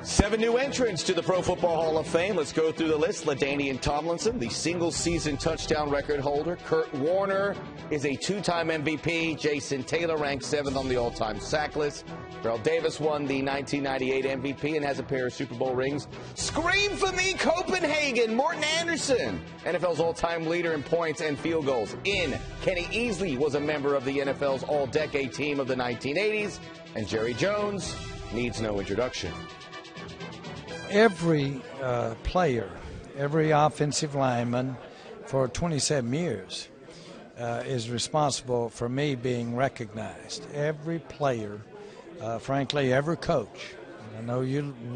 7 new entrants to the Pro Football Hall of Fame. Let's go through the list. LaDainian Tomlinson, the single-season touchdown record holder. Kurt Warner is a 2-time MVP. Jason Taylor ranked 7th on the all-time sack list. Terrell Davis won the 1998 MVP and has a pair of Super Bowl rings. Scream for me, Copenhagen. Morton Anderson, NFL's all-time leader in points and field goals. Kenny Easley was a member of the NFL's all-decade team of the 1980s. And Jerry Jones needs no introduction. Every player, every offensive lineman for 27 years is responsible for me being recognized. Every player, frankly, every coach, I know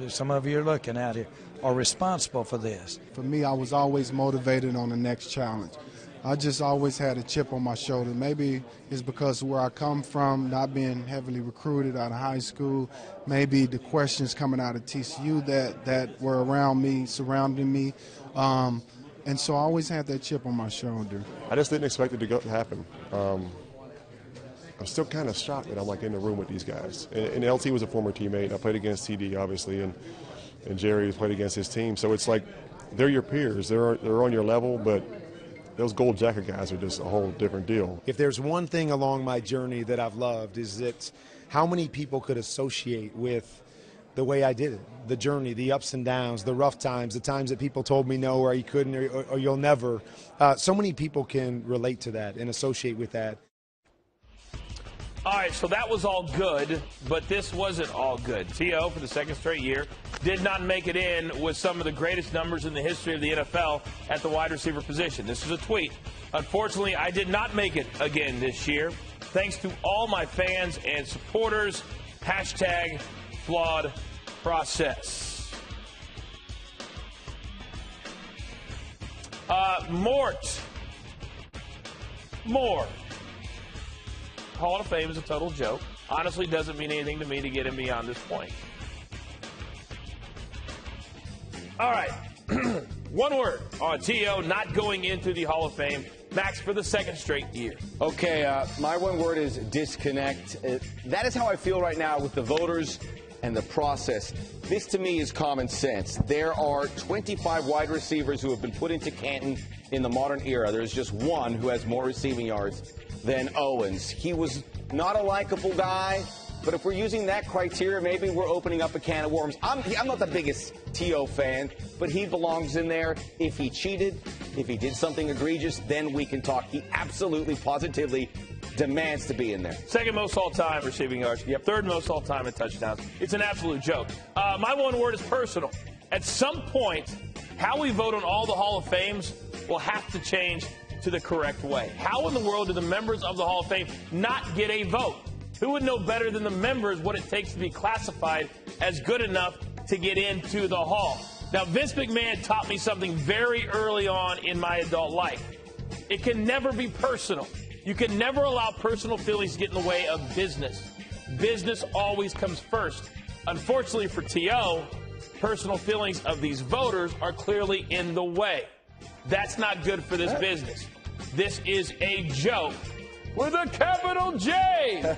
some of you are looking at it, are responsible for this. For me, I was always motivated on the next challenge. I just always had a chip on my shoulder. Maybe it's because of where I come from, not being heavily recruited out of high school. Maybe the questions coming out of TCU that were around me, surrounding me. And so I always had that chip on my shoulder. I just didn't expect it to happen. I'm still kind of shocked that I'm like in the room with these guys. And LT was a former teammate. I played against TD, obviously, and Jerry played against his team. So it's like they're your peers. They're on your level, but those gold jacket guys are just a whole different deal. If there's one thing along my journey that I've loved is that how many people could associate with the way I did it, the journey, the ups and downs, the rough times, the times that people told me no or you couldn't or you'll never. So many people can relate to that and associate with that. All right, so that was all good, but this wasn't all good. T.O., for the second straight year, did not make it in with some of the greatest numbers in the history of the NFL at the wide receiver position. This is a tweet. Unfortunately, I did not make it again this year. Thanks to all my fans and supporters. Hashtag flawed process. More. Hall of Fame is a total joke. Honestly, doesn't mean anything to me to get him beyond this point. All right. One word on T.O. not going into the Hall of Fame. Max, for the second straight year. Okay, my one word is disconnect. That is how I feel right now with the voters and the process. This, to me, is common sense. There are 25 wide receivers who have been put into Canton in the modern era. There's just one who has more receiving yards than Owens. He was not a likable guy, but if we're using that criteria, maybe we're opening up a can of worms. I'm not the biggest T.O. fan, but he belongs in there. If he cheated, if he did something egregious, then we can talk. He absolutely, positively demands to be in there. Second most all-time receiving yards. Yep. Third most all-time in touchdowns. It's an absolute joke. My one word is personal. At some point, how we vote on all the Hall of Fames will have to change to the correct way. How in the world do the members of the Hall of Fame not get a vote? Who would know better than the members what it takes to be classified as good enough to get into the Hall? Now, Vince McMahon taught me something very early on in my adult life. It can never be personal. You can never allow personal feelings to get in the way of business. Business always comes first. Unfortunately for T.O., personal feelings of these voters are clearly in the way. That's not good for this business. This is a joke with a capital J.